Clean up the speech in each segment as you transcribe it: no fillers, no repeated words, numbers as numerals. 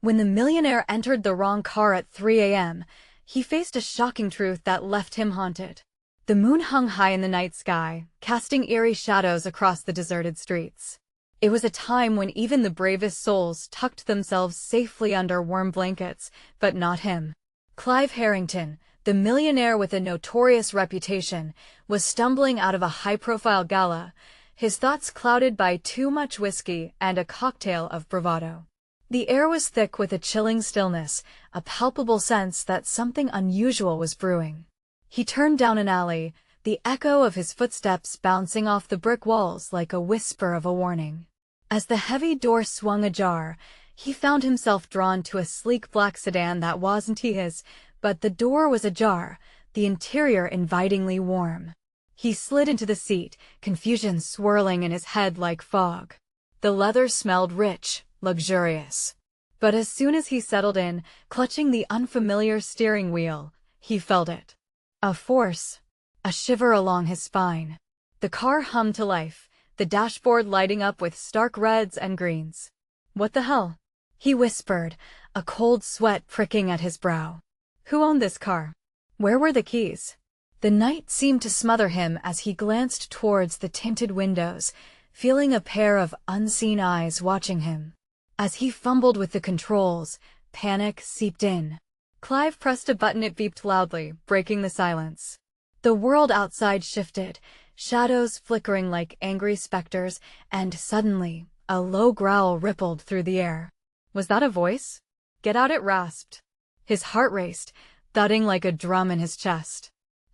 When the millionaire entered the wrong car at 3 a.m., he faced a shocking truth that left him haunted. The moon hung high in the night sky, casting eerie shadows across the deserted streets. It was a time when even the bravest souls tucked themselves safely under warm blankets, but not him. Clive Harrington, the millionaire with a notorious reputation, was stumbling out of a high-profile gala, his thoughts clouded by too much whiskey and a cocktail of bravado. The air was thick with a chilling stillness, a palpable sense that something unusual was brewing. He turned down an alley, the echo of his footsteps bouncing off the brick walls like a whisper of a warning. As the heavy door swung ajar, he found himself drawn to a sleek black sedan that wasn't his, but the door was ajar, the interior invitingly warm. He slid into the seat, confusion swirling in his head like fog. The leather smelled rich, luxurious. But as soon as he settled in, clutching the unfamiliar steering wheel, he felt it. A force, a shiver along his spine. The car hummed to life, the dashboard lighting up with stark reds and greens. "What the hell?" he whispered, a cold sweat pricking at his brow. Who owned this car? Where were the keys? The night seemed to smother him as he glanced towards the tinted windows, feeling a pair of unseen eyes watching him. As he fumbled with the controls, panic seeped in. Clive pressed a button. It beeped loudly, breaking the silence. The world outside shifted, shadows flickering like angry specters, and suddenly, a low growl rippled through the air. Was that a voice? "Get out," it rasped. His heart raced, thudding like a drum in his chest.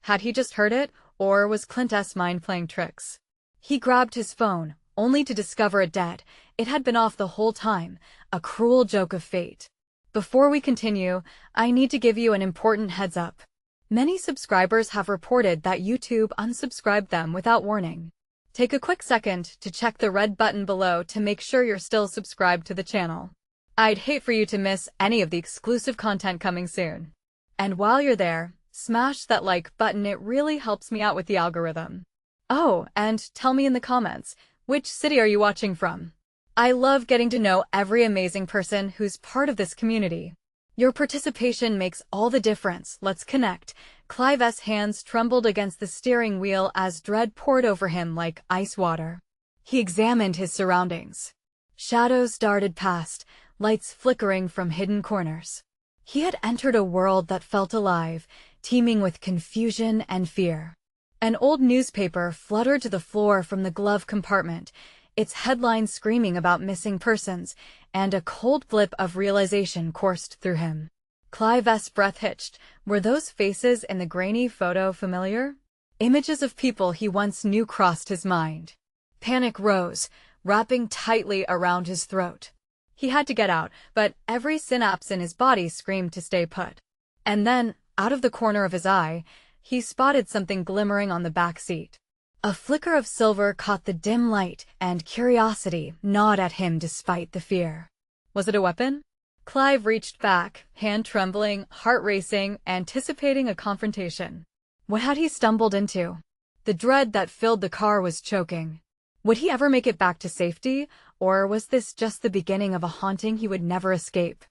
Had he just heard it, or was Clint's mind playing tricks? He grabbed his phone, only to discover it dead. It had been off the whole time, a cruel joke of fate. Before we continue, I need to give you an important heads up. Many subscribers have reported that YouTube unsubscribed them without warning. Take a quick second to check the red button below to make sure you're still subscribed to the channel. I'd hate for you to miss any of the exclusive content coming soon. And while you're there, smash that like button. It really helps me out with the algorithm. Oh, and tell me in the comments, which city are you watching from? I love getting to know every amazing person who's part of this community. Your participation makes all the difference. Let's connect. Clive's hands trembled against the steering wheel as dread poured over him like ice water. He examined his surroundings. Shadows darted past, lights flickering from hidden corners. He had entered a world that felt alive, teeming with confusion and fear. An old newspaper fluttered to the floor from the glove compartment, its headline screaming about missing persons, and a cold blip of realization coursed through him. Clive's breath hitched. Were those faces in the grainy photo familiar? Images of people he once knew crossed his mind. Panic rose, wrapping tightly around his throat. He had to get out, but every synapse in his body screamed to stay put. And then, out of the corner of his eye, he spotted something glimmering on the back seat. A flicker of silver caught the dim light, and curiosity gnawed at him despite the fear. Was it a weapon? Clive reached back, hand trembling, heart racing, anticipating a confrontation. What had he stumbled into? The dread that filled the car was choking. Would he ever make it back to safety, or was this just the beginning of a haunting he would never escape?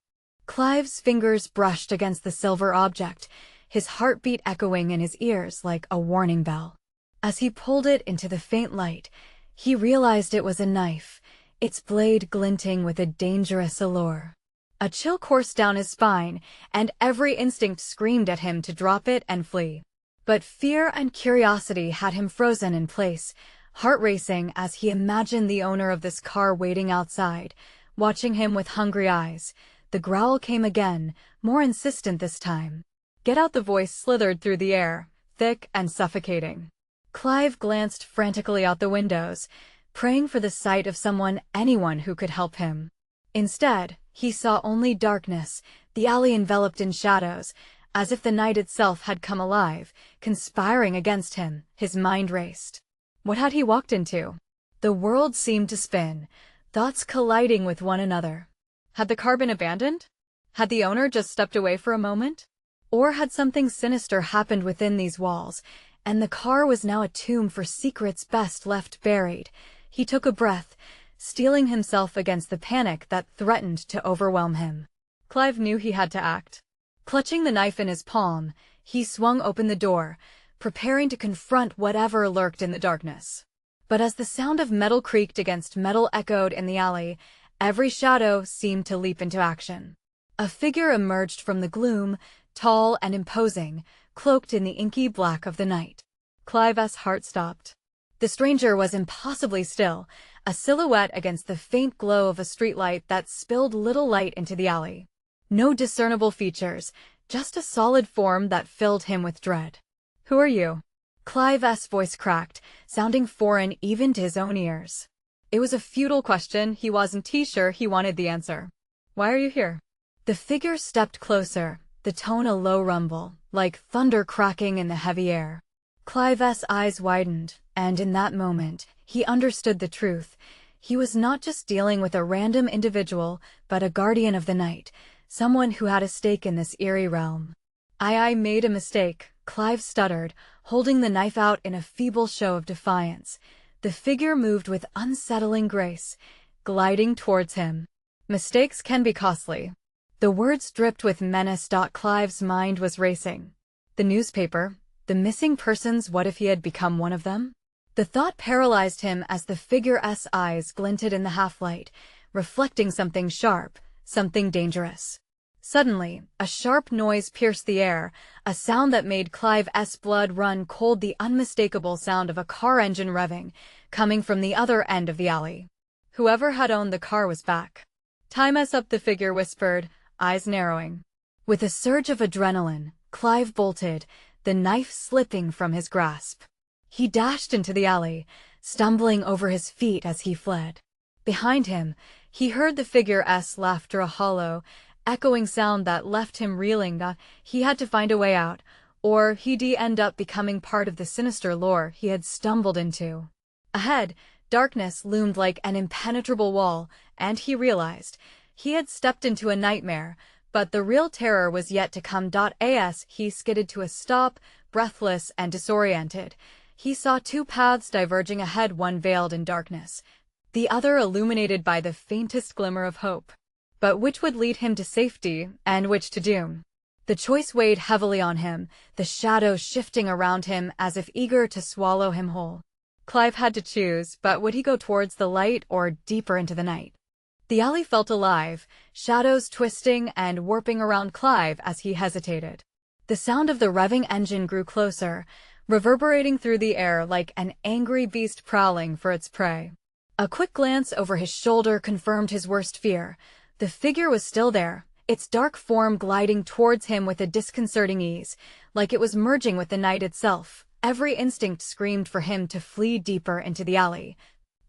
Clive's fingers brushed against the silver object, his heartbeat echoing in his ears like a warning bell. As he pulled it into the faint light, he realized it was a knife, its blade glinting with a dangerous allure. A chill coursed down his spine, and every instinct screamed at him to drop it and flee. But fear and curiosity had him frozen in place, heart racing as he imagined the owner of this car waiting outside, watching him with hungry eyes. The growl came again, more insistent this time. "Get out!" The voice slithered through the air, thick and suffocating. Clive glanced frantically out the windows, praying for the sight of anyone who could help him. Instead, he saw only darkness, the alley enveloped in shadows, as if the night itself had come alive, conspiring against him. His mind raced. What had he walked into? The world seemed to spin, thoughts colliding with one another. Had the car been abandoned? Had the owner just stepped away for a moment? Or had something sinister happened within these walls, and the car was now a tomb for secrets best left buried? He took a breath, steeling himself against the panic that threatened to overwhelm him. Clive knew he had to act. Clutching the knife in his palm, he swung open the door, preparing to confront whatever lurked in the darkness. But as the sound of metal creaked against metal echoed in the alley, every shadow seemed to leap into action. A figure emerged from the gloom, tall and imposing, cloaked in the inky black of the night. Clive's heart stopped. The stranger was impossibly still, a silhouette against the faint glow of a streetlight that spilled little light into the alley. No discernible features, just a solid form that filled him with dread. "Who are you?" Clive's voice cracked, sounding foreign even to his own ears. It was a futile question. He wasn't sure he wanted the answer. "Why are you here?" The figure stepped closer, the tone a low rumble, like thunder cracking in the heavy air. Clive's eyes widened, and in that moment, he understood the truth. He was not just dealing with a random individual, but a guardian of the night, someone who had a stake in this eerie realm. I made a mistake," Clive stuttered, holding the knife out in a feeble show of defiance. The figure moved with unsettling grace, gliding towards him. "Mistakes can be costly." The words dripped with menace. Clive's mind was racing. The newspaper, the missing persons, what if he had become one of them? The thought paralyzed him as the figure's eyes glinted in the half-light, reflecting something sharp, something dangerous. Suddenly, a sharp noise pierced the air, a sound that made Clive's blood run cold, the unmistakable sound of a car engine revving, coming from the other end of the alley. Whoever had owned the car was back. "Time's up," the figure whispered, eyes narrowing. With a surge of adrenaline, Clive bolted, the knife slipping from his grasp. He dashed into the alley, stumbling over his feet as he fled. Behind him, he heard the figure's laughter, a hollow, echoing sound that left him reeling. He had to find a way out, or he'd end up becoming part of the sinister lore he had stumbled into. Ahead, darkness loomed like an impenetrable wall, and he realized he had stepped into a nightmare, but the real terror was yet to come. As he skidded to a stop, breathless and disoriented, he saw two paths diverging ahead, one veiled in darkness, the other illuminated by the faintest glimmer of hope. But which would lead him to safety, and which to doom? The choice weighed heavily on him, the shadows shifting around him as if eager to swallow him whole. Clive had to choose, but would he go towards the light or deeper into the night? The alley felt alive, shadows twisting and warping around Clive as he hesitated. The sound of the revving engine grew closer, reverberating through the air like an angry beast prowling for its prey. A quick glance over his shoulder confirmed his worst fear. The figure was still there, its dark form gliding towards him with a disconcerting ease, like it was merging with the night itself. Every instinct screamed for him to flee deeper into the alley,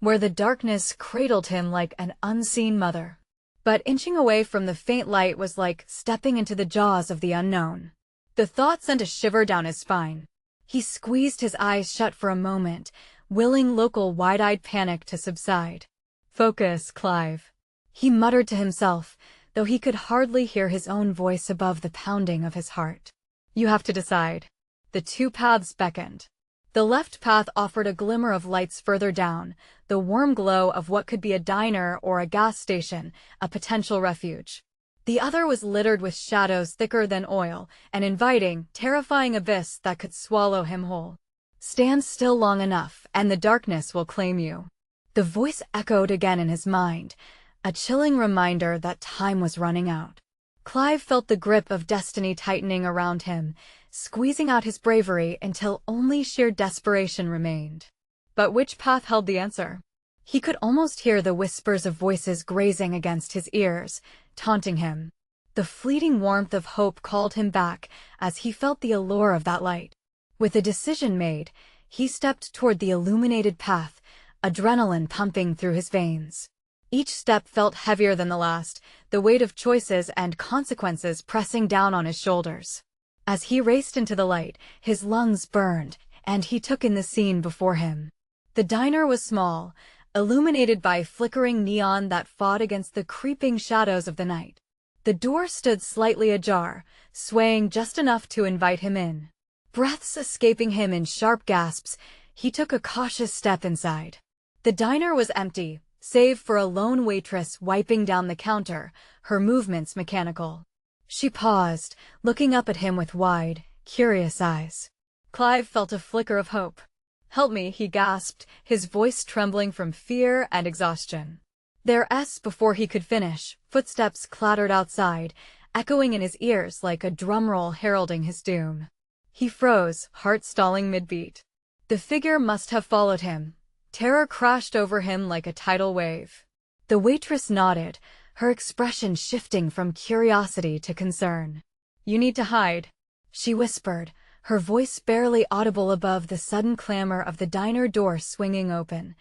where the darkness cradled him like an unseen mother. But inching away from the faint light was like stepping into the jaws of the unknown. The thought sent a shiver down his spine. He squeezed his eyes shut for a moment, willing local wide-eyed panic to subside. "Focus, Clive," he muttered to himself, though he could hardly hear his own voice above the pounding of his heart. "You have to decide." The two paths beckoned. The left path offered a glimmer of lights further down, the warm glow of what could be a diner or a gas station, a potential refuge. The other was littered with shadows thicker than oil, an inviting, terrifying abyss that could swallow him whole. "Stand still long enough, and the darkness will claim you." The voice echoed again in his mind, a chilling reminder that time was running out. Clive felt the grip of destiny tightening around him, squeezing out his bravery until only sheer desperation remained. But which path held the answer? He could almost hear the whispers of voices grazing against his ears, taunting him. The fleeting warmth of hope called him back as he felt the allure of that light. With a decision made, he stepped toward the illuminated path, adrenaline pumping through his veins. Each step felt heavier than the last, the weight of choices and consequences pressing down on his shoulders. As he raced into the light, his lungs burned, and he took in the scene before him. The diner was small, illuminated by flickering neon that fought against the creeping shadows of the night. The door stood slightly ajar, swaying just enough to invite him in. Breaths escaping him in sharp gasps, he took a cautious step inside. The diner was empty, save for a lone waitress wiping down the counter, her movements mechanical. She paused, looking up at him with wide, curious eyes. Clive felt a flicker of hope. "Help me," he gasped, his voice trembling from fear and exhaustion. Before he could finish, footsteps clattered outside, echoing in his ears like a drumroll heralding his doom. He froze, heart stalling mid-beat. The figure must have followed him. Terror crashed over him like a tidal wave. The waitress nodded, her expression shifting from curiosity to concern. "You need to hide," she whispered, her voice barely audible above the sudden clamor of the diner door swinging open.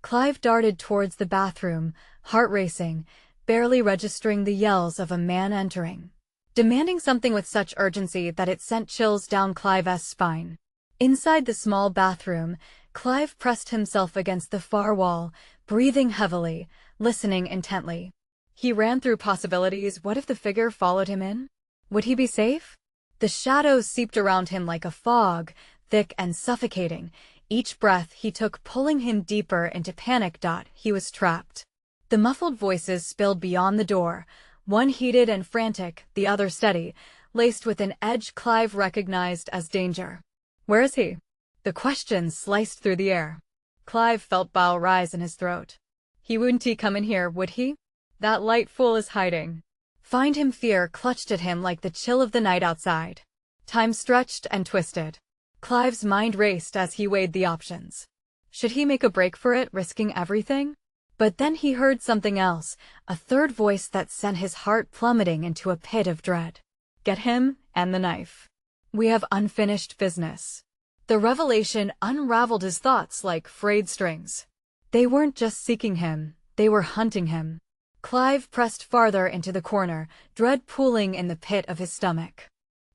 Clive darted towards the bathroom, heart racing, barely registering the yells of a man entering, demanding something with such urgency that it sent chills down Clive's spine. Inside the small bathroom, Clive pressed himself against the far wall, breathing heavily, listening intently. He ran through possibilities. What if the figure followed him in? Would he be safe? The shadows seeped around him like a fog, thick and suffocating, each breath he took pulling him deeper into panic. He was trapped. The muffled voices spilled beyond the door, one heated and frantic, the other steady, laced with an edge Clive recognized as danger. "Where is he?" The question sliced through the air. Clive felt bile rise in his throat. He wouldn't come in here, would he? That light fool is hiding. Find him. Fear clutched at him like the chill of the night outside. Time stretched and twisted. Clive's mind raced as he weighed the options. Should he make a break for it, risking everything? But then he heard something else, a third voice that sent his heart plummeting into a pit of dread. "Get him and the knife. We have unfinished business." The revelation unraveled his thoughts like frayed strings. They weren't just seeking him, they were hunting him. Clive pressed farther into the corner, dread pooling in the pit of his stomach.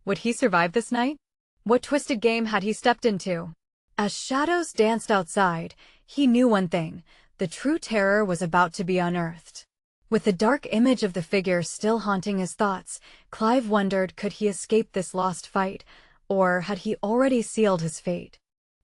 Would he survive this night? What twisted game had he stepped into? As shadows danced outside, he knew one thing: the true terror was about to be unearthed. With the dark image of the figure still haunting his thoughts, Clive wondered, could he escape this lost fight, or had he already sealed his fate?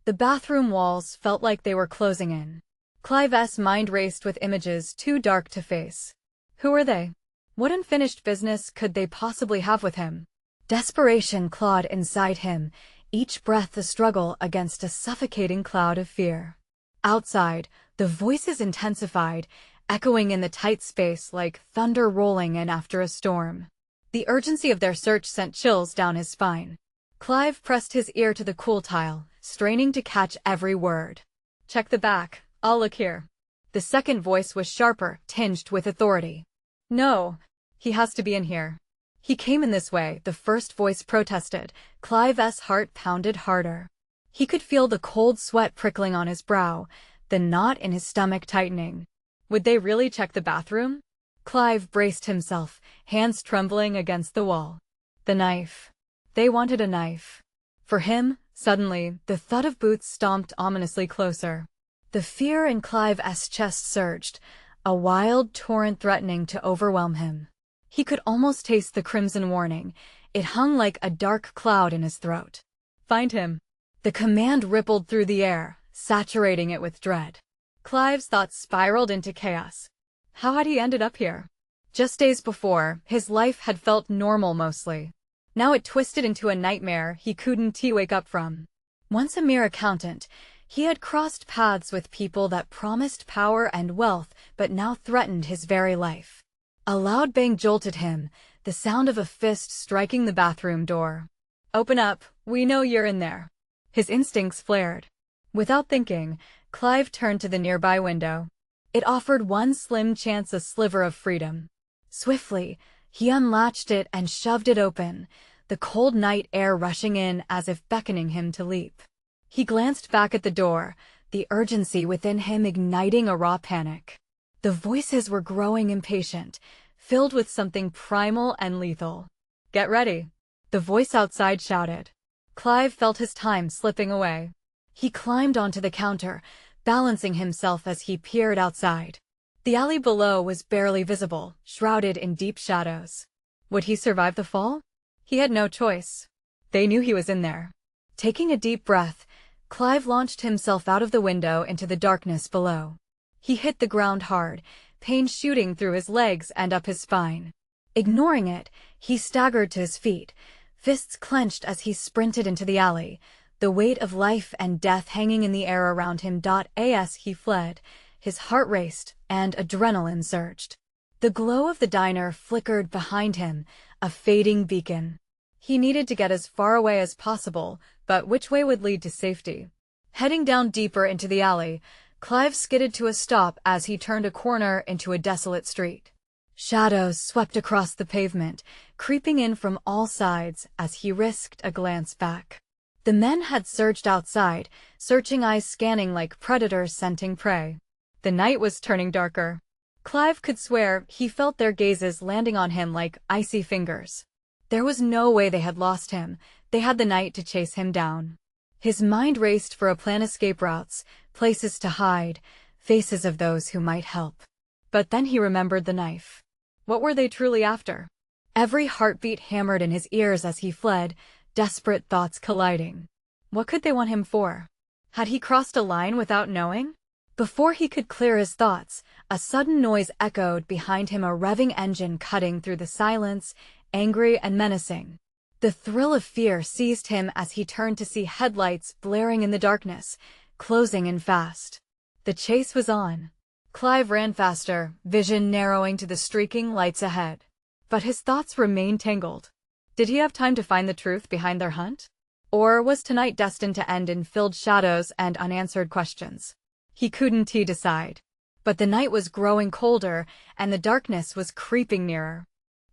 The bathroom walls felt like they were closing in. Clive's mind raced with images too dark to face. Who were they? What unfinished business could they possibly have with him? Desperation clawed inside him, each breath a struggle against a suffocating cloud of fear. Outside, the voices intensified, echoing in the tight space like thunder rolling in after a storm. The urgency of their search sent chills down his spine. Clive pressed his ear to the cool tile, straining to catch every word. "Check the back, I'll look here." The second voice was sharper, tinged with authority. "No, he has to be in here." "He came in this way," the first voice protested. Clive's heart pounded harder. He could feel the cold sweat prickling on his brow, the knot in his stomach tightening. Would they really check the bathroom? Clive braced himself, hands trembling against the wall. The knife. They wanted a knife. For him, suddenly, the thud of boots stomped ominously closer. The fear in Clive's chest surged, a wild torrent threatening to overwhelm him. He could almost taste the crimson warning. It hung like a dark cloud in his throat. "Find him." The command rippled through the air, saturating it with dread. Clive's thoughts spiraled into chaos. How had he ended up here? Just days before, his life had felt normal mostly. Now it twisted into a nightmare he couldn't wake up from. Once a mere accountant, he had crossed paths with people that promised power and wealth but now threatened his very life. A loud bang jolted him, the sound of a fist striking the bathroom door. "Open up, we know you're in there." His instincts flared. Without thinking, Clive turned to the nearby window. It offered one slim chance, a sliver of freedom. Swiftly, he unlatched it and shoved it open, the cold night air rushing in as if beckoning him to leap. He glanced back at the door, the urgency within him igniting a raw panic. The voices were growing impatient, filled with something primal and lethal. "Get ready," the voice outside shouted. Clive felt his time slipping away. He climbed onto the counter, balancing himself as he peered outside. The alley below was barely visible, shrouded in deep shadows. Would he survive the fall? He had no choice. They knew he was in there. Taking a deep breath, Clive launched himself out of the window into the darkness below. He hit the ground hard, pain shooting through his legs and up his spine. Ignoring it, he staggered to his feet, fists clenched as he sprinted into the alley, the weight of life and death hanging in the air around him. As he fled, his heart raced and adrenaline surged. The glow of the diner flickered behind him, a fading beacon. He needed to get as far away as possible, but which way would lead to safety? Heading down deeper into the alley, Clive skidded to a stop as he turned a corner into a desolate street. Shadows swept across the pavement, creeping in from all sides as he risked a glance back. The men had surged outside, searching eyes scanning like predators scenting prey. The night was turning darker. Clive could swear he felt their gazes landing on him like icy fingers. There was no way they had lost him. They had the night to chase him down. His mind raced for a plan: escape routes, places to hide, faces of those who might help. But then he remembered the knife. What were they truly after? Every heartbeat hammered in his ears as he fled, desperate thoughts colliding. What could they want him for? Had he crossed a line without knowing? Before he could clear his thoughts, a sudden noise echoed behind him, a revving engine cutting through the silence, angry and menacing. The thrill of fear seized him as he turned to see headlights blaring in the darkness, closing in fast. The chase was on. Clive ran faster, vision narrowing to the streaking lights ahead. But his thoughts remained tangled. Did he have time to find the truth behind their hunt? Or was tonight destined to end in filled shadows and unanswered questions? He couldn't decide. But the night was growing colder, and the darkness was creeping nearer.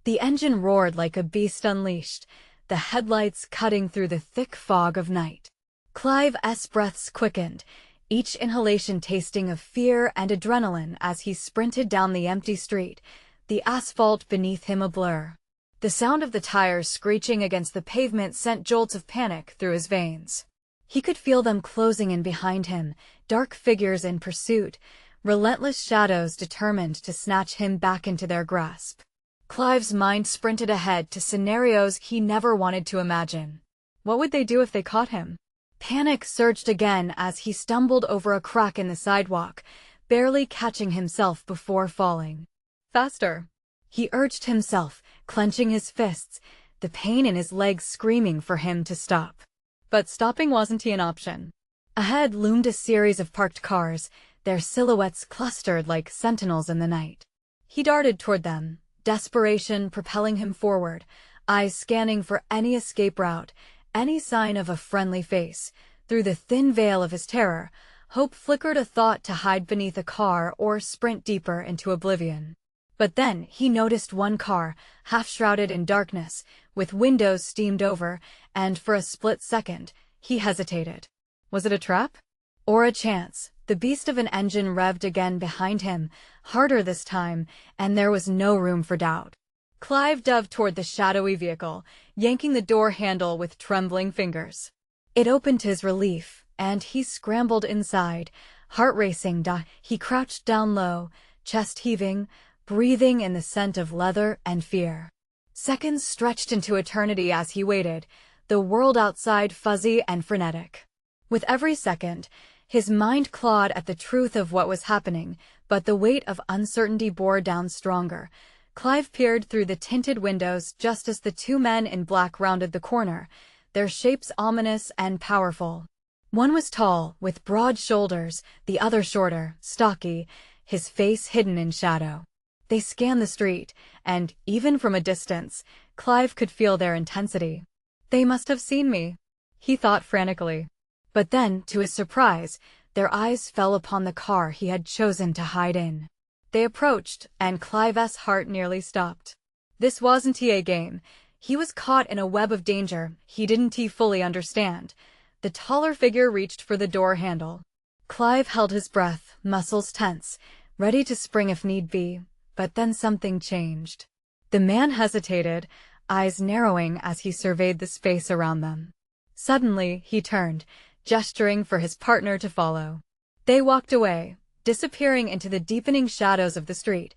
The engine roared like a beast unleashed, the headlights cutting through the thick fog of night. Clive's breaths quickened, each inhalation tasting of fear and adrenaline as he sprinted down the empty street, the asphalt beneath him a blur. The sound of the tires screeching against the pavement sent jolts of panic through his veins. He could feel them closing in behind him, dark figures in pursuit, relentless shadows determined to snatch him back into their grasp. Clive's mind sprinted ahead to scenarios he never wanted to imagine. What would they do if they caught him? Panic surged again as he stumbled over a crack in the sidewalk, barely catching himself before falling. Faster! He urged himself, clenching his fists, the pain in his legs screaming for him to stop. But stopping wasn't an option. Ahead loomed a series of parked cars, their silhouettes clustered like sentinels in the night. He darted toward them, desperation propelling him forward, eyes scanning for any escape route, any sign of a friendly face. Through the thin veil of his terror, hope flickered, a thought to hide beneath a car or sprint deeper into oblivion. But then he noticed one car, half-shrouded in darkness, with windows steamed over, and for a split second, he hesitated. Was it a trap? Or a chance? The beast of an engine revved again behind him, harder this time, and there was no room for doubt. Clive dove toward the shadowy vehicle, yanking the door handle with trembling fingers. It opened to his relief, and he scrambled inside, heart racing. He crouched down low, chest heaving, breathing in the scent of leather and fear. Seconds stretched into eternity as he waited, the world outside fuzzy and frenetic. With every second, his mind clawed at the truth of what was happening, but the weight of uncertainty bore down stronger. Clive peered through the tinted windows just as the two men in black rounded the corner, their shapes ominous and powerful. One was tall, with broad shoulders, the other shorter, stocky, his face hidden in shadow. They scanned the street, and, even from a distance, Clive could feel their intensity. They must have seen me, he thought frantically. But then, to his surprise, their eyes fell upon the car he had chosen to hide in. They approached, and Clive's heart nearly stopped. This wasn't a game. He was caught in a web of danger he didn't fully understand. The taller figure reached for the door handle. Clive held his breath, muscles tense, ready to spring if need be, but then something changed. The man hesitated, eyes narrowing as he surveyed the space around them. Suddenly, he turned, gesturing for his partner to follow. They walked away, disappearing into the deepening shadows of the street.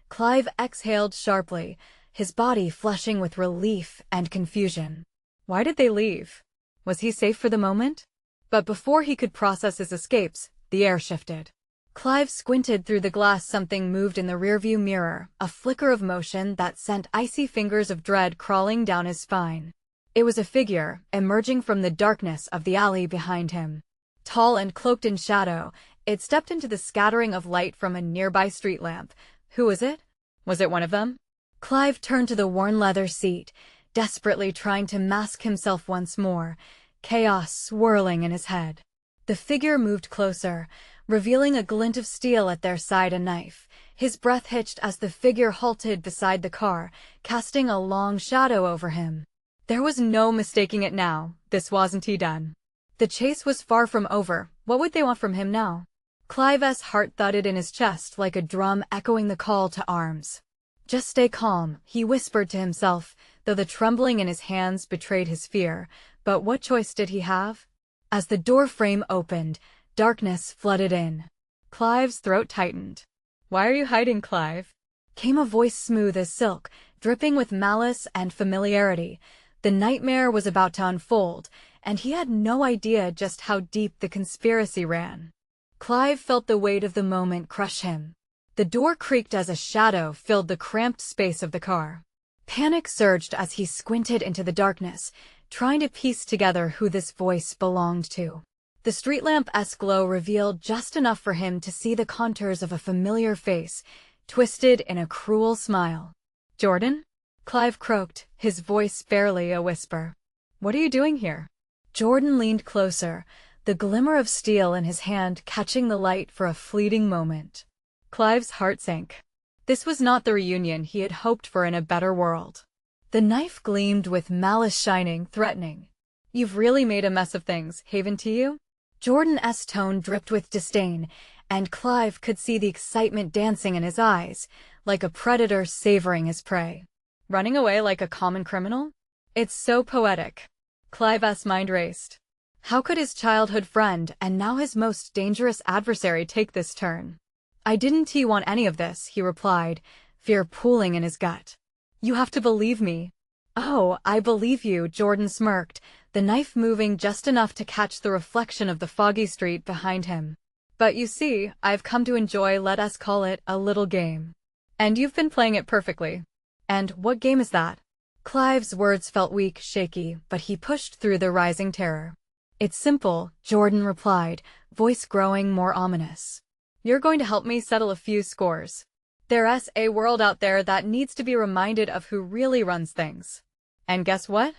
Clive exhaled sharply, his body flushing with relief and confusion. Why did they leave? Was he safe for the moment? But before he could process his escapes, the air shifted. Clive squinted through the glass. Something moved in the rearview mirror, a flicker of motion that sent icy fingers of dread crawling down his spine. It was a figure, emerging from the darkness of the alley behind him. Tall and cloaked in shadow, it stepped into the scattering of light from a nearby street lamp. Who was it? Was it one of them? Clive turned to the worn leather seat, desperately trying to mask himself once more, chaos swirling in his head. The figure moved closer, revealing a glint of steel at their side, a knife. His breath hitched as the figure halted beside the car, casting a long shadow over him. There was no mistaking it now. This wasn't he done. The chase was far from over. What would they want from him now? Clive's heart thudded in his chest like a drum echoing the call to arms. Just stay calm, he whispered to himself, though the trembling in his hands betrayed his fear. But what choice did he have? As the door frame opened, darkness flooded in. Clive's throat tightened. "Why are you hiding, Clive?" came a voice smooth as silk, dripping with malice and familiarity. The nightmare was about to unfold, and he had no idea just how deep the conspiracy ran. Clive felt the weight of the moment crush him. The door creaked as a shadow filled the cramped space of the car. Panic surged as he squinted into the darkness, trying to piece together who this voice belonged to. The street lamp's glow revealed just enough for him to see the contours of a familiar face, twisted in a cruel smile. "Jordan?" Clive croaked, his voice barely a whisper. "What are you doing here?" Jordan leaned closer, the glimmer of steel in his hand catching the light for a fleeting moment. Clive's heart sank. This was not the reunion he had hoped for in a better world. The knife gleamed with malice, shining, threatening. "You've really made a mess of things, haven't you?" Jordan's tone dripped with disdain, and Clive could see the excitement dancing in his eyes, like a predator savoring his prey. Running away like a common criminal? It's so poetic. Clive's mind raced. How could his childhood friend and now his most dangerous adversary take this turn? "I didn't want any of this," he replied, fear pooling in his gut. "You have to believe me." "Oh, I believe you," Jordan smirked, the knife moving just enough to catch the reflection of the foggy street behind him. "But you see, I've come to enjoy, let us call it, a little game. And you've been playing it perfectly." "And what game is that?" Clive's words felt weak, shaky, but he pushed through the rising terror. "It's simple," Jordan replied, voice growing more ominous. "You're going to help me settle a few scores. There's a world out there that needs to be reminded of who really runs things. And guess what?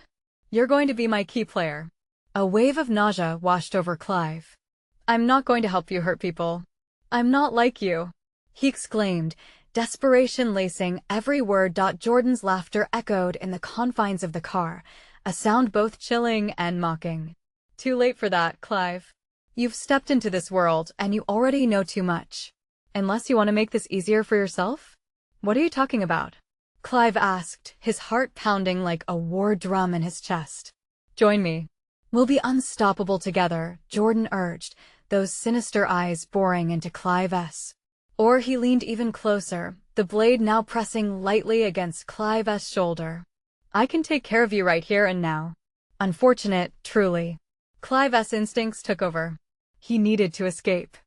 You're going to be my key player." A wave of nausea washed over Clive. "I'm not going to help you hurt people. I'm not like you," he exclaimed, desperation lacing every word. Jordan's laughter echoed in the confines of the car, a sound both chilling and mocking. "Too late for that, Clive. You've stepped into this world and you already know too much. Unless you want to make this easier for yourself?" "What are you talking about?" Clive asked, his heart pounding like a war drum in his chest. "Join me. We'll be unstoppable together," Jordan urged, those sinister eyes boring into Clive's. Or he leaned even closer, the blade now pressing lightly against Clive's shoulder. "I can take care of you right here and now." Unfortunate, truly. Clive's instincts took over. He needed to escape.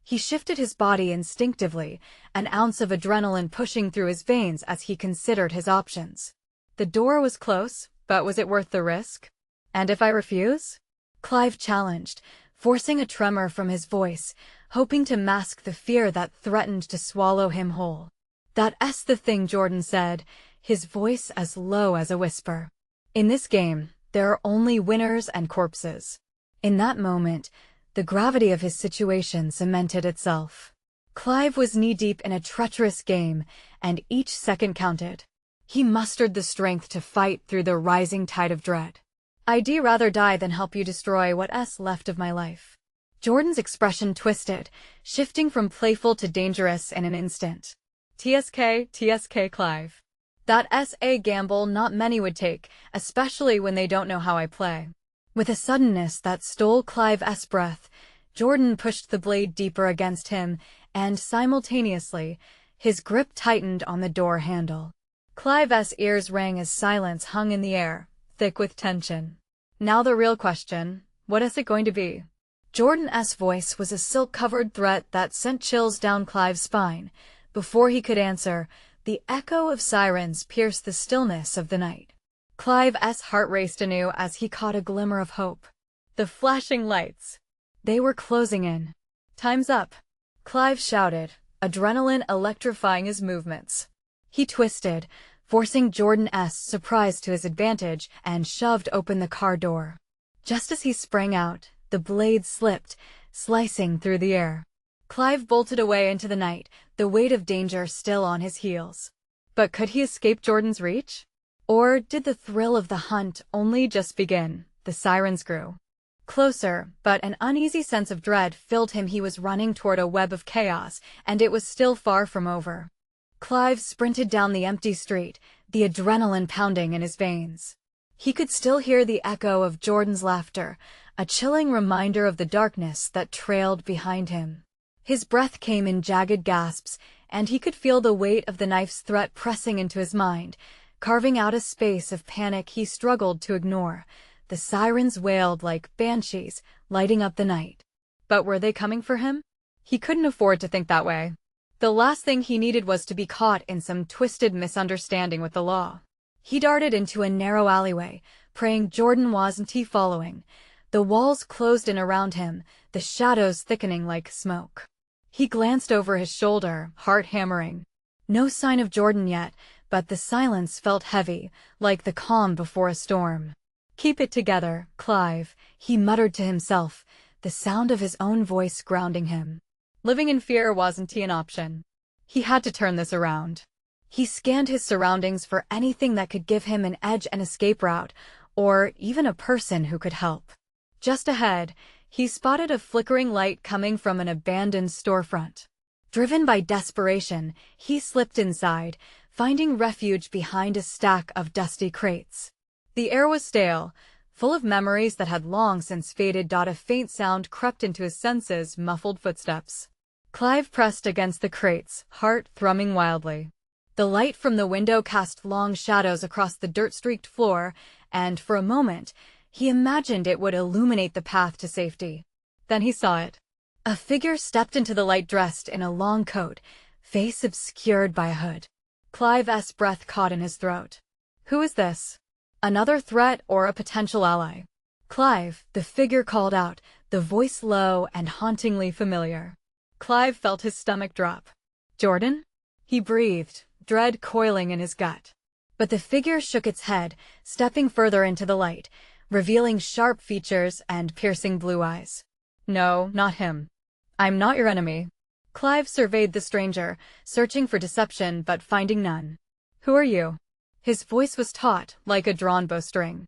He shifted his body instinctively, an ounce of adrenaline pushing through his veins as he considered his options. The door was close, but was it worth the risk? "And if I refuse?" Clive challenged, forcing a tremor from his voice, hoping to mask the fear that threatened to swallow him whole. "That's the thing," Jordan said, his voice as low as a whisper. "In this game, there are only winners and corpses." In that moment, the gravity of his situation cemented itself. Clive was knee-deep in a treacherous game, and each second counted. He mustered the strength to fight through the rising tide of dread. "I'd rather die than help you destroy what's left of my life." Jordan's expression twisted, shifting from playful to dangerous in an instant. TSK, Clive. That's a gamble not many would take, especially when they don't know how I play." With a suddenness that stole Clive's breath, Jordan pushed the blade deeper against him, and simultaneously, his grip tightened on the door handle. Clive's ears rang as silence hung in the air, thick with tension. Now the real question, what is it going to be? Jordan's voice was a silk-covered threat that sent chills down Clive's spine. Before he could answer, the echo of sirens pierced the stillness of the night. Clive's heart raced anew as he caught a glimmer of hope. The flashing lights. They were closing in. "Time's up," Clive shouted, adrenaline electrifying his movements. He twisted, forcing Jordan's surprise to his advantage, and shoved open the car door. Just as he sprang out, the blade slipped, slicing through the air. Clive bolted away into the night, the weight of danger still on his heels. But could he escape Jordan's reach? Or did the thrill of the hunt only just begin? The sirens grew closer, but an uneasy sense of dread filled him. He was running toward a web of chaos, and it was still far from over. Clive sprinted down the empty street, the adrenaline pounding in his veins. He could still hear the echo of Jordan's laughter, a chilling reminder of the darkness that trailed behind him. His breath came in jagged gasps, and he could feel the weight of the knife's threat pressing into his mind, carving out a space of panic he struggled to ignore. The sirens wailed like banshees, lighting up the night. But were they coming for him? He couldn't afford to think that way. The last thing he needed was to be caught in some twisted misunderstanding with the law. He darted into a narrow alleyway, praying Jordan wasn't following. The walls closed in around him, the shadows thickening like smoke. He glanced over his shoulder, heart hammering. No sign of Jordan yet, but the silence felt heavy, like the calm before a storm. "Keep it together, Clive," he muttered to himself, the sound of his own voice grounding him. Living in fear wasn't an option. He had to turn this around. He scanned his surroundings for anything that could give him an edge, an escape route, or even a person who could help. Just ahead, he spotted a flickering light coming from an abandoned storefront. Driven by desperation, he slipped inside, finding refuge behind a stack of dusty crates. The air was stale, full of memories that had long since faded. A faint sound crept into his senses, muffled footsteps. Clive pressed against the crates, heart thrumming wildly. The light from the window cast long shadows across the dirt-streaked floor, and for a moment, he imagined it would illuminate the path to safety. Then he saw it. A figure stepped into the light dressed in a long coat, face obscured by a hood. Clive's breath caught in his throat. Who is this? Another threat or a potential ally? "Clive," the figure called out, the voice low and hauntingly familiar. Clive felt his stomach drop. "Jordan?" He breathed, dread coiling in his gut. But the figure shook its head, stepping further into the light, revealing sharp features and piercing blue eyes. "No, not him. I'm not your enemy." Clive surveyed the stranger, searching for deception but finding none. "Who are you?" His voice was taut, like a drawn bowstring.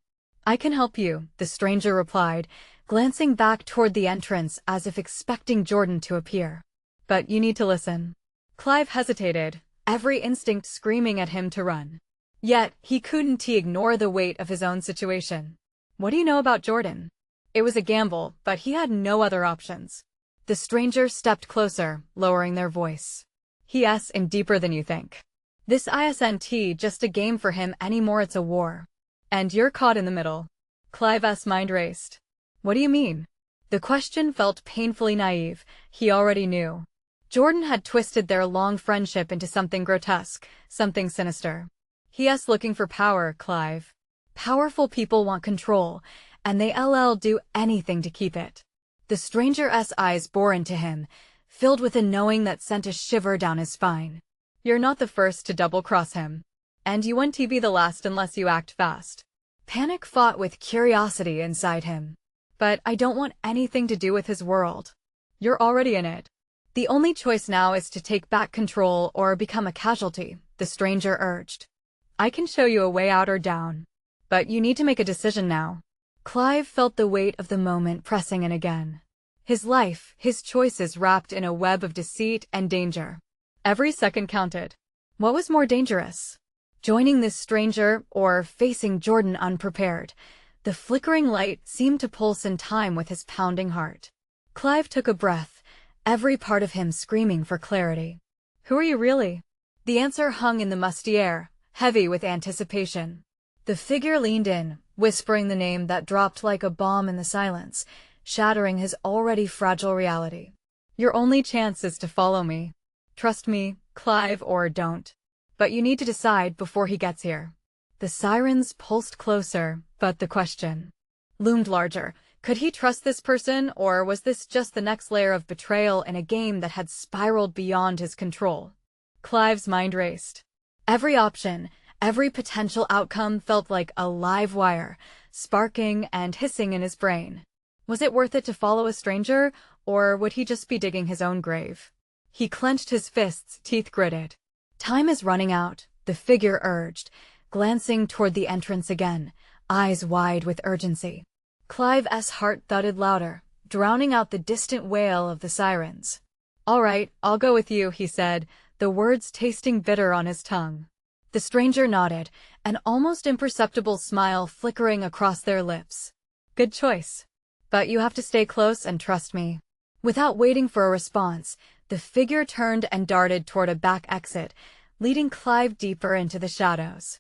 "I can help you," the stranger replied, glancing back toward the entrance as if expecting Jordan to appear. "But you need to listen." Clive hesitated, every instinct screaming at him to run. Yet, he couldn't ignore the weight of his own situation. "What do you know about Jordan?" It was a gamble, but he had no other options. The stranger stepped closer, lowering their voice. "He's in deeper than you think. This isn't just a game for him anymore, it's a war. And you're caught in the middle." Clive's mind raced. "What do you mean?" The question felt painfully naive. He already knew. Jordan had twisted their long friendship into something grotesque, something sinister. "He's looking for power, Clive. Powerful people want control, and they'll do anything to keep it." The stranger's eyes bore into him, filled with a knowing that sent a shiver down his spine. "You're not the first to double-cross him. And you won't be the last unless you act fast." Panic fought with curiosity inside him. "But I don't want anything to do with his world." "You're already in it. The only choice now is to take back control or become a casualty," the stranger urged. "I can show you a way out or down. But you need to make a decision now." Clive felt the weight of the moment pressing in again. His life, his choices wrapped in a web of deceit and danger. Every second counted. What was more dangerous? Joining this stranger or facing Jordan unprepared? The flickering light seemed to pulse in time with his pounding heart. Clive took a breath, every part of him screaming for clarity. "Who are you really?" The answer hung in the musty air, heavy with anticipation. The figure leaned in, whispering the name that dropped like a bomb in the silence, shattering his already fragile reality. Your only chance is to follow me. Trust me, Clive, or don't. But you need to decide before he gets here. The sirens pulsed closer, but the question loomed larger. Could he trust this person, or was this just the next layer of betrayal in a game that had spiraled beyond his control? Clive's mind raced. Every option, every potential outcome felt like a live wire, sparking and hissing in his brain. Was it worth it to follow a stranger, or would he just be digging his own grave? He clenched his fists, teeth gritted. Time is running out, the figure urged, glancing toward the entrance again, eyes wide with urgency. Clive's heart thudded louder, drowning out the distant wail of the sirens. "All right, I'll go with you," he said, the words tasting bitter on his tongue. The stranger nodded, an almost imperceptible smile flickering across their lips. "Good choice. But you have to stay close and trust me." Without waiting for a response, the figure turned and darted toward a back exit, leading Clive deeper into the shadows.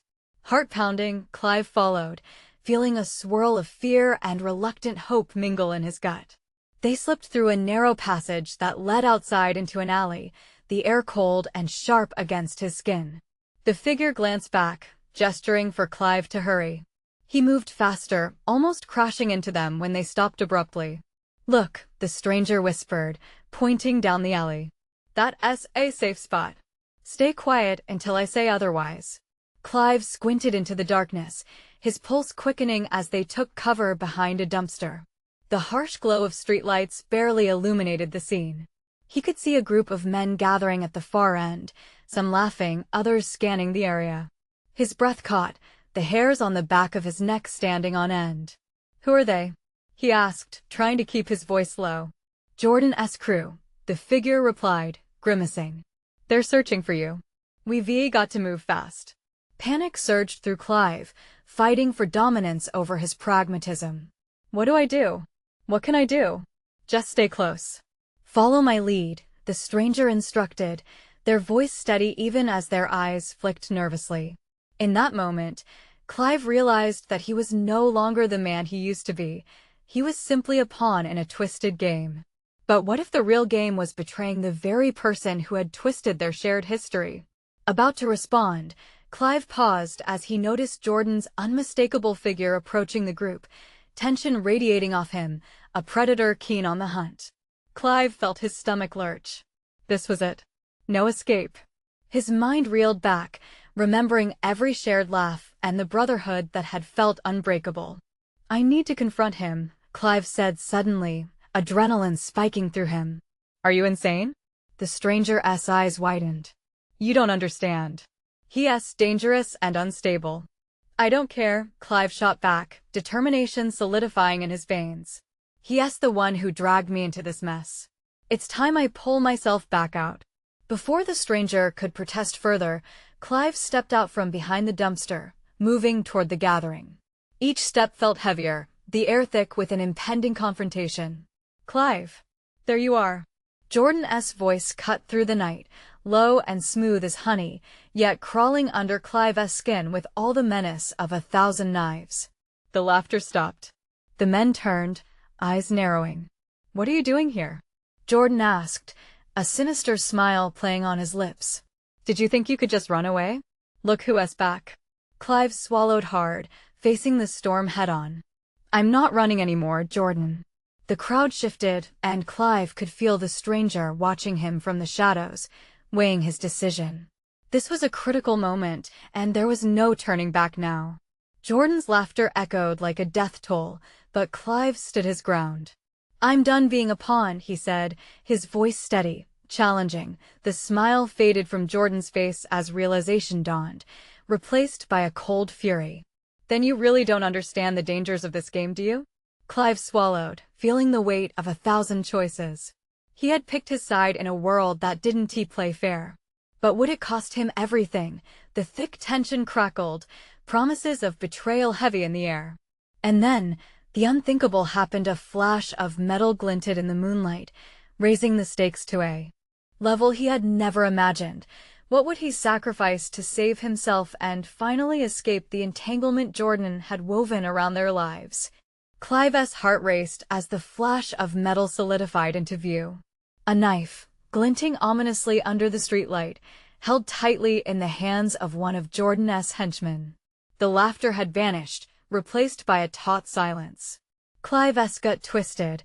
Heart pounding, Clive followed, feeling a swirl of fear and reluctant hope mingle in his gut. They slipped through a narrow passage that led outside into an alley, the air cold and sharp against his skin. The figure glanced back, gesturing for Clive to hurry. He moved faster, almost crashing into them when they stopped abruptly. "Look," the stranger whispered, pointing down the alley. "That's a safe spot. Stay quiet until I say otherwise." Clive squinted into the darkness, his pulse quickening as they took cover behind a dumpster. The harsh glow of streetlights barely illuminated the scene. He could see a group of men gathering at the far end, some laughing, others scanning the area. His breath caught, the hairs on the back of his neck standing on end. "Who are they?" he asked, trying to keep his voice low. "Jordan's crew," the figure replied, grimacing. "They're searching for you. We've got to move fast." Panic surged through Clive, fighting for dominance over his pragmatism. "What do I do? What can I do?" "Just stay close. Follow my lead," the stranger instructed, their voice steady even as their eyes flicked nervously. In that moment, Clive realized that he was no longer the man he used to be. He was simply a pawn in a twisted game. But what if the real game was betraying the very person who had twisted their shared history? About to respond, Clive paused as he noticed Jordan's unmistakable figure approaching the group, tension radiating off him, a predator keen on the hunt. Clive felt his stomach lurch. This was it. No escape. His mind reeled back, remembering every shared laugh and the brotherhood that had felt unbreakable. "I need to confront him," Clive said suddenly, adrenaline spiking through him. "Are you insane?" The stranger's eyes widened. "You don't understand. He's dangerous and unstable." "I don't care," Clive shot back, determination solidifying in his veins. "He's the one who dragged me into this mess. It's time I pull myself back out." Before the stranger could protest further, Clive stepped out from behind the dumpster, moving toward the gathering. Each step felt heavier, the air thick with an impending confrontation. "Clive, there you are." Jordan's voice cut through the night, low and smooth as honey, yet crawling under Clive's skin with all the menace of 1,000 knives. The laughter stopped. The men turned, eyes narrowing. "What are you doing here?" Jordan asked, a sinister smile playing on his lips. "Did you think you could just run away? Look who's back." Clive swallowed hard, facing the storm head-on. "I'm not running anymore, Jordan." The crowd shifted, and Clive could feel the stranger watching him from the shadows, weighing his decision. This was a critical moment, and there was no turning back now. Jordan's laughter echoed like a death toll, but Clive stood his ground. "I'm done being a pawn," he said, his voice steady, challenging. The smile faded from Jordan's face as realization dawned, replaced by a cold fury. "Then you really don't understand the dangers of this game, do you?" Clive swallowed, feeling the weight of 1,000 choices. He had picked his side in a world that didn't play fair. But would it cost him everything? The thick tension crackled, promises of betrayal heavy in the air. And then, the unthinkable happened. A flash of metal glinted in the moonlight, raising the stakes to a level he had never imagined. What would he sacrifice to save himself and finally escape the entanglement Jordan had woven around their lives? Clive's heart raced as the flash of metal solidified into view. A knife, glinting ominously under the streetlight, held tightly in the hands of one of Jordan's henchmen. The laughter had vanished, replaced by a taut silence. Clive's gut twisted,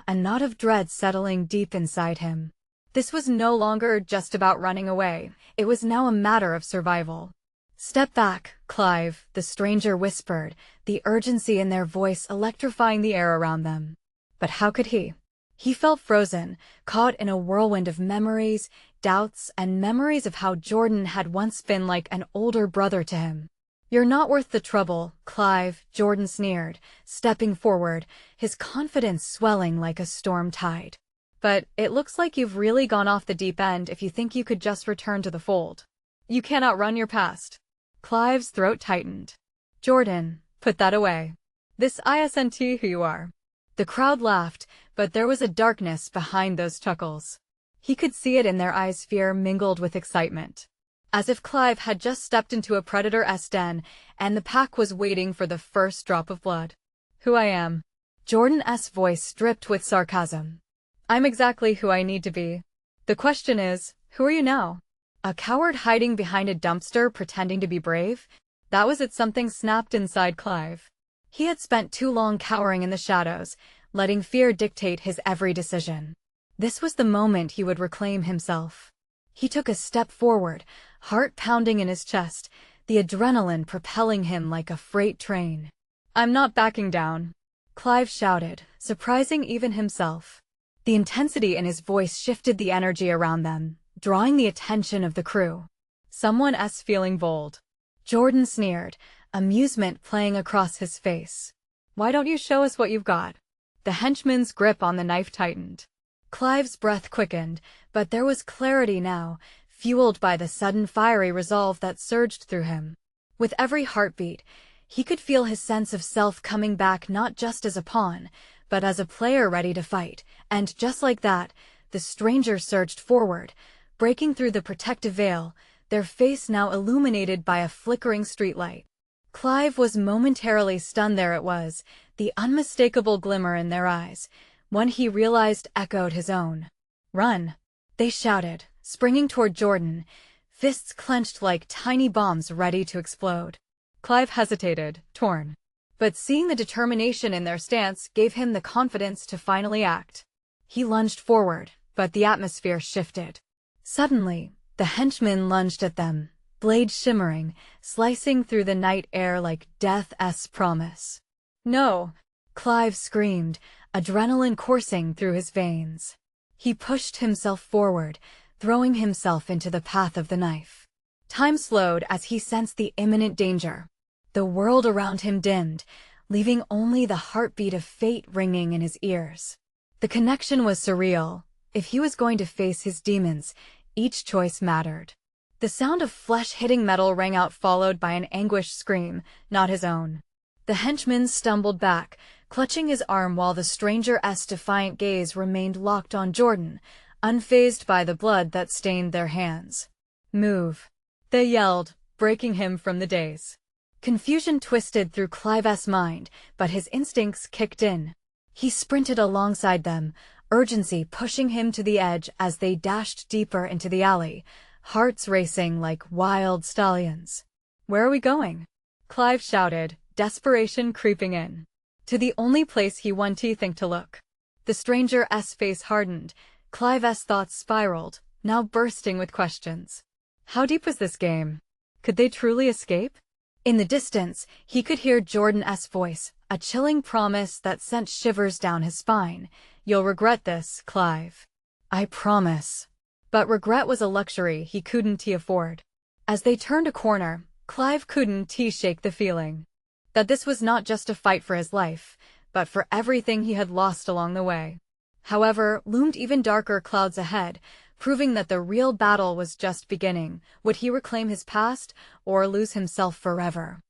a knot of dread settling deep inside him. This was no longer just about running away, it was now a matter of survival. "Step back, Clive," the stranger whispered, the urgency in their voice electrifying the air around them. But how could he? He felt frozen, caught in a whirlwind of memories, doubts, and memories of how Jordan had once been like an older brother to him. "You're not worth the trouble, Clive," Jordan sneered, stepping forward, his confidence swelling like a storm tide. "But it looks like you've really gone off the deep end if you think you could just return to the fold. You can't outrun your past." Clive's throat tightened. "Jordan, put that away. This isn't who you are." The crowd laughed, but there was a darkness behind those chuckles. He could see it in their eyes, fear mingled with excitement. As if Clive had just stepped into a predator's den, and the pack was waiting for the first drop of blood. "Who I am." Jordan's voice dripped with sarcasm. "I'm exactly who I need to be. The question is, who are you now? A coward hiding behind a dumpster pretending to be brave?" That was it. Something snapped inside Clive. He had spent too long cowering in the shadows, letting fear dictate his every decision. This was the moment he would reclaim himself. He took a step forward, heart pounding in his chest, the adrenaline propelling him like a freight train. "I'm not backing down," Clive shouted, surprising even himself. The intensity in his voice shifted the energy around them, drawing the attention of the crew. "Someone's feeling bold." Jordan sneered, amusement playing across his face. "Why don't you show us what you've got?" The henchman's grip on the knife tightened. Clive's breath quickened, but there was clarity now, fueled by the sudden fiery resolve that surged through him. With every heartbeat, he could feel his sense of self coming back, not just as a pawn, but as a player ready to fight, and just like that, the stranger surged forward, breaking through the protective veil, their face now illuminated by a flickering streetlight. Clive was momentarily stunned. There it was, the unmistakable glimmer in their eyes, one he realized echoed his own. "Run!" they shouted, springing toward Jordan, fists clenched like tiny bombs ready to explode. Clive hesitated, torn. But seeing the determination in their stance gave him the confidence to finally act. He lunged forward, but the atmosphere shifted. Suddenly, the henchman lunged at them, blade shimmering, slicing through the night air like death's promise. "No!" Clive screamed, adrenaline coursing through his veins. He pushed himself forward, throwing himself into the path of the knife. Time slowed as he sensed the imminent danger. The world around him dimmed, leaving only the heartbeat of fate ringing in his ears. The connection was surreal. If he was going to face his demons, each choice mattered. The sound of flesh hitting metal rang out, followed by an anguished scream, not his own. The henchman stumbled back, clutching his arm while the stranger's defiant gaze remained locked on Jordan, unfazed by the blood that stained their hands. "Move!" they yelled, breaking him from the daze. Confusion twisted through Clive's mind, but his instincts kicked in. He sprinted alongside them, urgency pushing him to the edge as they dashed deeper into the alley, hearts racing like wild stallions. "Where are we going?" Clive shouted, desperation creeping in. "To the only place he wanted to think to look." The stranger's face hardened, Clive's thoughts spiraled, now bursting with questions. How deep was this game? Could they truly escape? In the distance, he could hear Jordan's voice, a chilling promise that sent shivers down his spine. "You'll regret this, Clive. I promise." But regret was a luxury he couldn't afford. As they turned a corner, Clive couldn't shake the feeling that this was not just a fight for his life, but for everything he had lost along the way. However, loomed even darker clouds ahead, proving that the real battle was just beginning. Would he reclaim his past, or lose himself forever?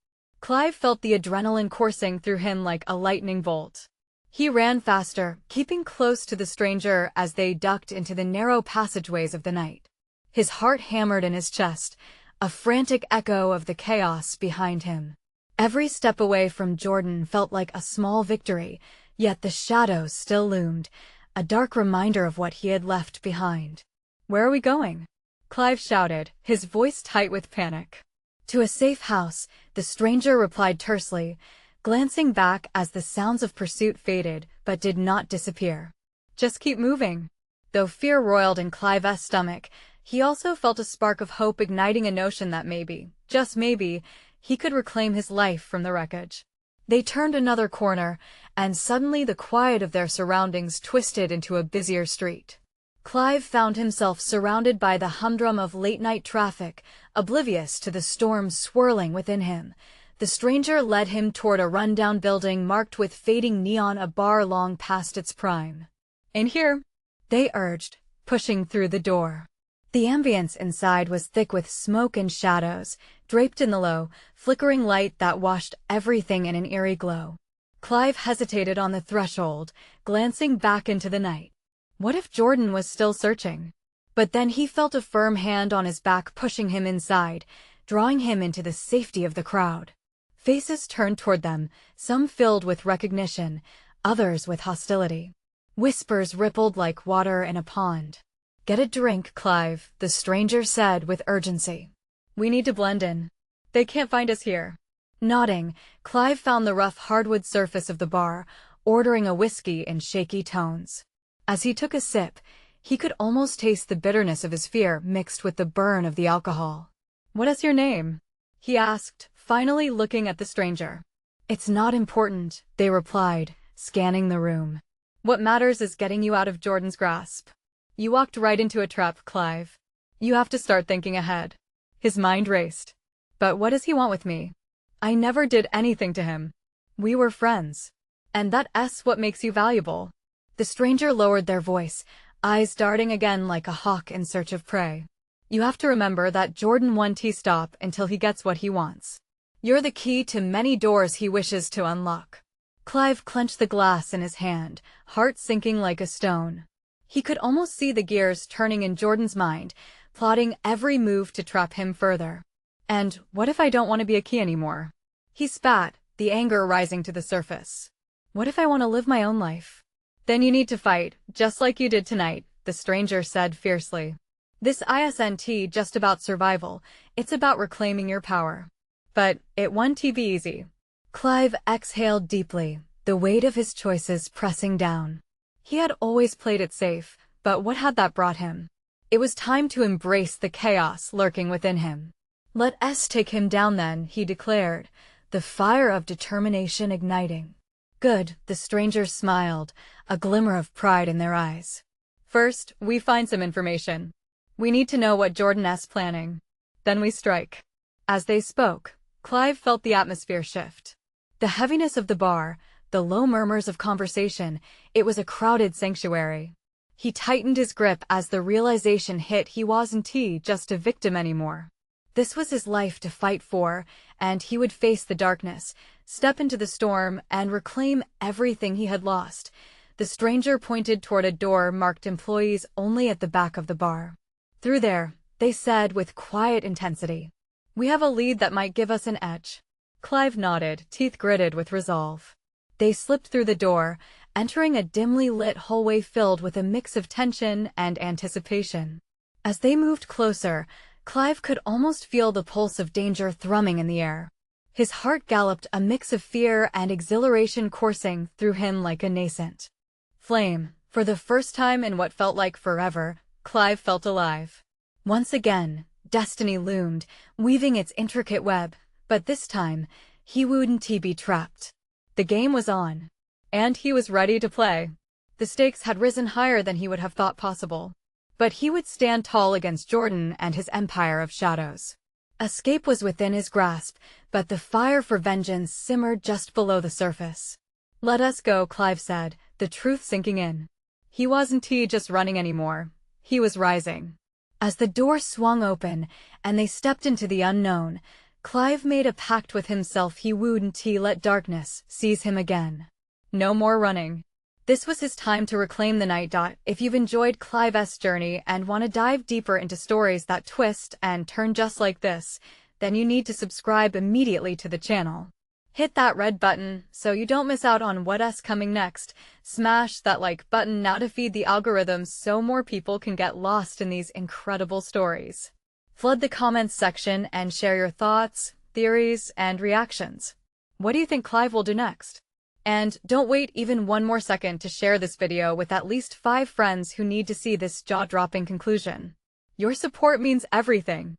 Clive felt the adrenaline coursing through him like a lightning bolt. He ran faster, keeping close to the stranger as they ducked into the narrow passageways of the night. His heart hammered in his chest, a frantic echo of the chaos behind him. Every step away from Jordan felt like a small victory, yet the shadows still loomed, a dark reminder of what he had left behind. "Where are we going?" Clive shouted, his voice tight with panic. "To a safe house," the stranger replied tersely, glancing back as the sounds of pursuit faded but did not disappear. "Just keep moving." Though fear roiled in Clive's stomach, he also felt a spark of hope igniting a notion that maybe, just maybe, he could reclaim his life from the wreckage. They turned another corner, and suddenly the quiet of their surroundings twisted into a busier street. Clive found himself surrounded by the humdrum of late-night traffic, oblivious to the storm swirling within him. The stranger led him toward a rundown building marked with fading neon, a bar long past its prime. "In here," they urged, pushing through the door. The ambience inside was thick with smoke and shadows, draped in the low, flickering light that washed everything in an eerie glow. Clive hesitated on the threshold, glancing back into the night. What if Jordan was still searching? But then he felt a firm hand on his back pushing him inside, drawing him into the safety of the crowd. Faces turned toward them, some filled with recognition, others with hostility. Whispers rippled like water in a pond. "Get a drink, Clive," the stranger said with urgency. "We need to blend in. They can't find us here." Nodding, Clive found the rough hardwood surface of the bar, ordering a whiskey in shaky tones. As he took a sip, he could almost taste the bitterness of his fear mixed with the burn of the alcohol. "What is your name?" he asked, finally looking at the stranger. "It's not important," they replied, scanning the room. "What matters is getting you out of Jordan's grasp." "You walked right into a trap, Clive. You have to start thinking ahead." His mind raced. "But what does he want with me? I never did anything to him. We were friends. And that's what makes you valuable." The stranger lowered their voice, eyes darting again like a hawk in search of prey. "You have to remember that Jordan won't stop until he gets what he wants. You're the key to many doors he wishes to unlock." Clive clenched the glass in his hand, heart sinking like a stone. He could almost see the gears turning in Jordan's mind, plotting every move to trap him further. "And what if I don't want to be a key anymore?" He spat, the anger rising to the surface. "What if I want to live my own life?" "Then you need to fight, just like you did tonight," the stranger said fiercely. "This isn't just about survival, it's about reclaiming your power." "But it won't be easy." Clive exhaled deeply, the weight of his choices pressing down. He had always played it safe, but what had that brought him? It was time to embrace the chaos lurking within him. "Let us take him down then," he declared, the fire of determination igniting. "Good," the stranger smiled, a glimmer of pride in their eyes. "First, we find some information. We need to know what Jordan's planning. Then we strike." As they spoke, Clive felt the atmosphere shift. The heaviness of the bar, the low murmurs of conversation, it was a crowded sanctuary. He tightened his grip as the realization hit he wasn't just a victim anymore. This was his life to fight for, and he would face the darkness, step into the storm, and reclaim everything he had lost. The stranger pointed toward a door marked "Employees Only" at the back of the bar. "Through there," they said with quiet intensity. "We have a lead that might give us an edge." Clive nodded, teeth gritted with resolve. They slipped through the door, entering a dimly lit hallway filled with a mix of tension and anticipation. As they moved closer, Clive could almost feel the pulse of danger thrumming in the air. His heart galloped, a mix of fear and exhilaration coursing through him like a nascent flame. For the first time in what felt like forever, Clive felt alive. Once again, destiny loomed, weaving its intricate web, but this time, he wouldn't be trapped. The game was on, and he was ready to play. The stakes had risen higher than he would have thought possible. But he would stand tall against Jordan and his empire of shadows. Escape was within his grasp, but the fire for vengeance simmered just below the surface. "Let us go," Clive said, the truth sinking in. He wasn't just running anymore. He was rising. As the door swung open and they stepped into the unknown, Clive made a pact with himself: he wouldn't let darkness seize him again. No more running. This was his time to reclaim the night. If you've enjoyed Clive's journey and want to dive deeper into stories that twist and turn just like this, then you need to subscribe immediately to the channel. Hit that red button so you don't miss out on what's coming next. Smash that like button now to feed the algorithms so more people can get lost in these incredible stories. Flood the comments section and share your thoughts, theories, and reactions. What do you think Clive will do next? And don't wait even one more second to share this video with at least 5 friends who need to see this jaw-dropping conclusion. Your support means everything.